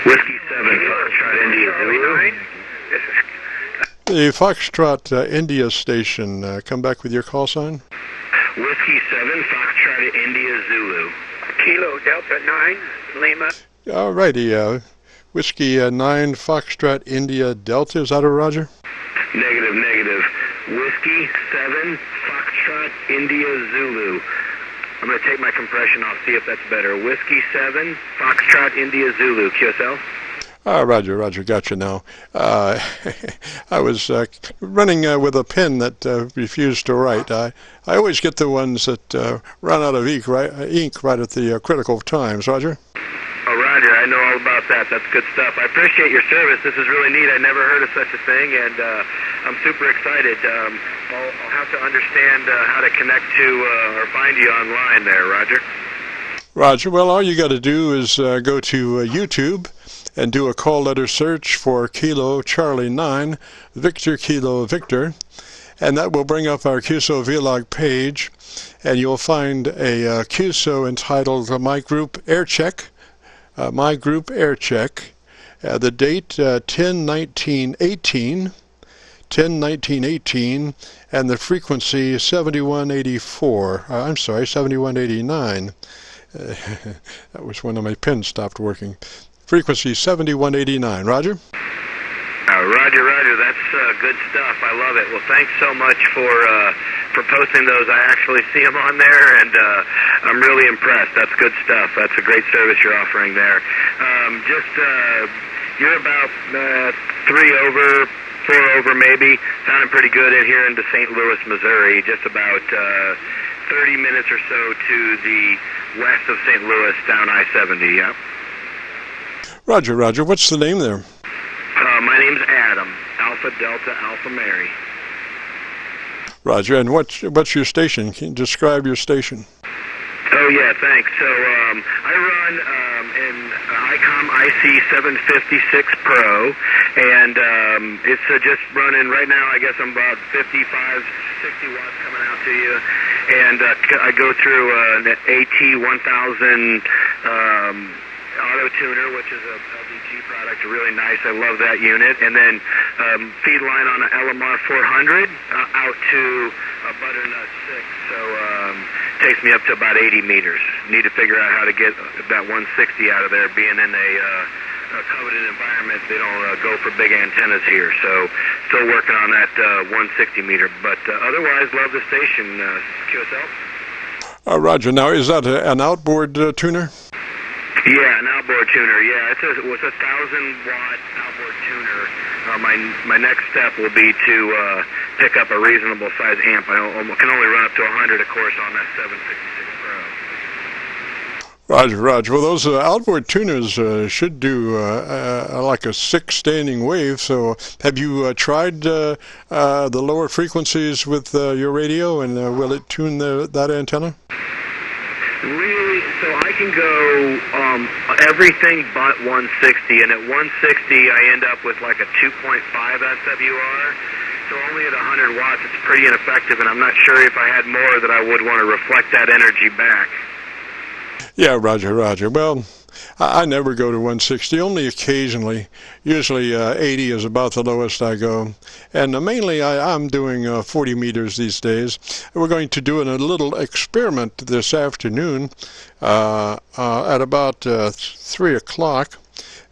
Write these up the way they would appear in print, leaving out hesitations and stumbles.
Whiskey 7, Foxtrot India Zulu. The Foxtrot India station, come back with your call sign. Whiskey 7, Foxtrot India Zulu. Kilo Delta 9, Lima. All righty, Whiskey 9, Foxtrot India Delta, is that a Roger? Negative, negative. Whiskey 7, Foxtrot India Zulu. I'm going to take my compression off, see if that's better. Whiskey 7, Foxtrot India Zulu. QSL? Roger, Roger, gotcha now. I was running with a pen that refused to write. I always get the ones that run out of ink right at the critical times. Roger? Oh, Roger, I know all about that. That's good stuff. I appreciate your service. This is really neat. I never heard of such a thing, and I'm super excited. I'll have to understand how to connect to or find you online there, Roger. Roger, well, all you got to do is go to YouTube and do a call letter search for Kilo Charlie 9, Victor Kilo Victor, and that will bring up our Qso-Vlog page, and you'll find a Qso entitled My Group Air Check, My Group Air Check, the date 10/19/18, 10/19/18, and the frequency 7184. I'm sorry, 7189. That was when my pen stopped working. Frequency 7189. Roger? Roger, Roger. That's good stuff. I love it. Well, thanks so much for posting those. I actually see them on there, and I'm really impressed. That's good stuff. That's a great service you're offering there. You're about 3 over, 4 over maybe. Sounding pretty good in here into St. Louis, Missouri. Just about 30 minutes or so to the west of St. Louis, down I-70, yeah? Roger, Roger. What's the name there? My name's Adam, Alpha Delta Alpha Mary. Roger, and what's your station? Can you describe your station? Oh, yeah, thanks. So I run an ICOM IC756 Pro, and it's just running, right now I guess I'm about 55, 60 watts coming out to you, and I go through an AT-1000 auto tuner, which is a LDG product, really nice. I love that unit. And then feed line on an LMR 400 out to a butternut 6. So takes me up to about 80 meters. Need to figure out how to get that 160 out of there. Being in a coveted environment, they don't go for big antennas here. So still working on that 160 meter. But otherwise, love the station. QSL? Roger. Now, is that an outboard tuner? Yeah, an outboard tuner. Yeah, it was a 1,000-watt outboard tuner. My next step will be to pick up a reasonable size amp. I can only run up to 100, of course, on that 766 Pro. Roger, Roger. Well, those outboard tuners should do like a 6 standing wave. So, have you tried the lower frequencies with your radio, and will it tune that antenna? Really? So I can go everything but 160, and at 160 I end up with like a 2.5 SWR. So only at 100 watts it's pretty ineffective, and I'm not sure if I had more that I would want to reflect that energy back. Yeah, Roger, Roger. Well, I never go to 160, only occasionally. Usually 80 is about the lowest I go. And mainly I'm doing 40 meters these days. We're going to do a little experiment this afternoon at about 3 o'clock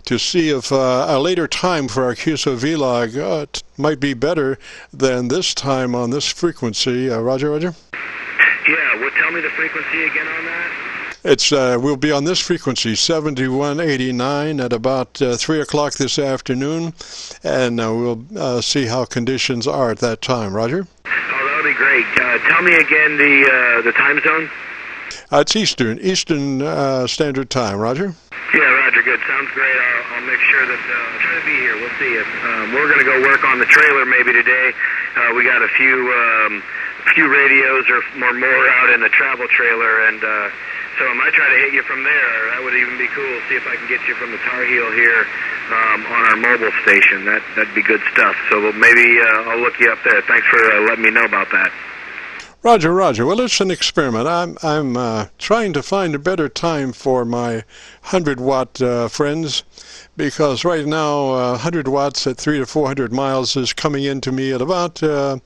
to see if a later time for our Qso-Vlog might be better than this time on this frequency. Roger, Roger? Yeah, well, tell me the frequency again on that. It's we'll be on this frequency, 7189, at about 3 o'clock this afternoon, and we'll see how conditions are at that time. Roger? Oh, that would be great. Tell me again the time zone. It's Eastern Standard Time. Roger? Yeah, Roger. Good. Sounds great. I'll make sure that I'll try to be here. We'll see if we're going to go work on the trailer maybe today. We got a few radios or more out in the travel trailer, and so I might try to hit you from there. That would even be cool. See if I can get you from the Tar Heel here on our mobile station. That'd be good stuff. So maybe I'll look you up there. Thanks for letting me know about that. Roger, Roger. Well, it's an experiment. I'm trying to find a better time for my 100-watt friends, because right now 100 watts at 300 to 400 miles is coming into me at about a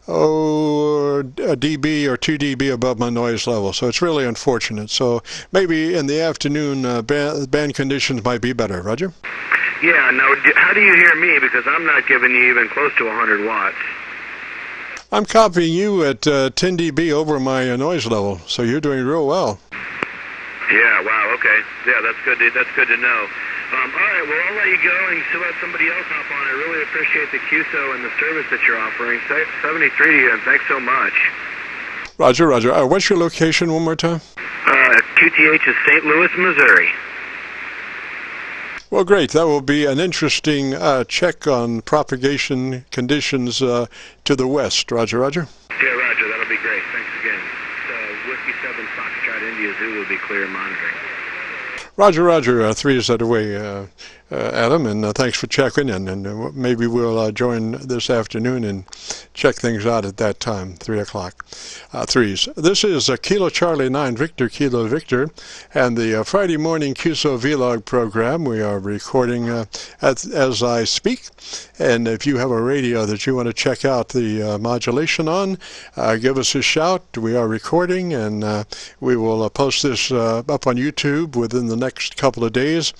dB or 2 dB above my noise level. So it's really unfortunate. So maybe in the afternoon band conditions might be better. Roger? Yeah, now how do you hear me? Because I'm not giving you even close to 100 watts. I'm copying you at 10 dB over my noise level, so you're doing real well. Yeah, wow, okay. Yeah, that's good to know. All right, well, I'll let you go and still let somebody else hop on. I really appreciate the QSO and the service that you're offering. 73 to you, and thanks so much. Roger, Roger. What's your location one more time? QTH is St. Louis, Missouri. Well, great. That will be an interesting check on propagation conditions to the west. Roger, Roger. Yeah, Roger. That'll be great. Thanks again. Whiskey 7 Foxtrot India Zulu will be clear monitoring. Roger, Roger. 3 is that away, Adam, and thanks for checking in. And maybe we'll join this afternoon and check things out at that time, 3 o'clock. 3s. This is Kilo Charlie 9 Victor Kilo Victor, and the Friday morning Qso-Vlog program. We are recording as I speak. And if you have a radio that you want to check out the modulation on, give us a shout. We are recording, and we will post this up on YouTube within the next couple of days,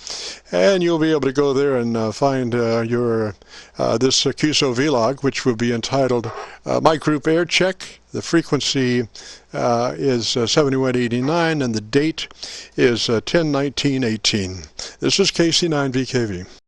and you'll be able to go there and find your this Qso-Vlog, which will be entitled My Group Air Check. The frequency is 7189, and the date is 10/19/18. This is KC9VKV.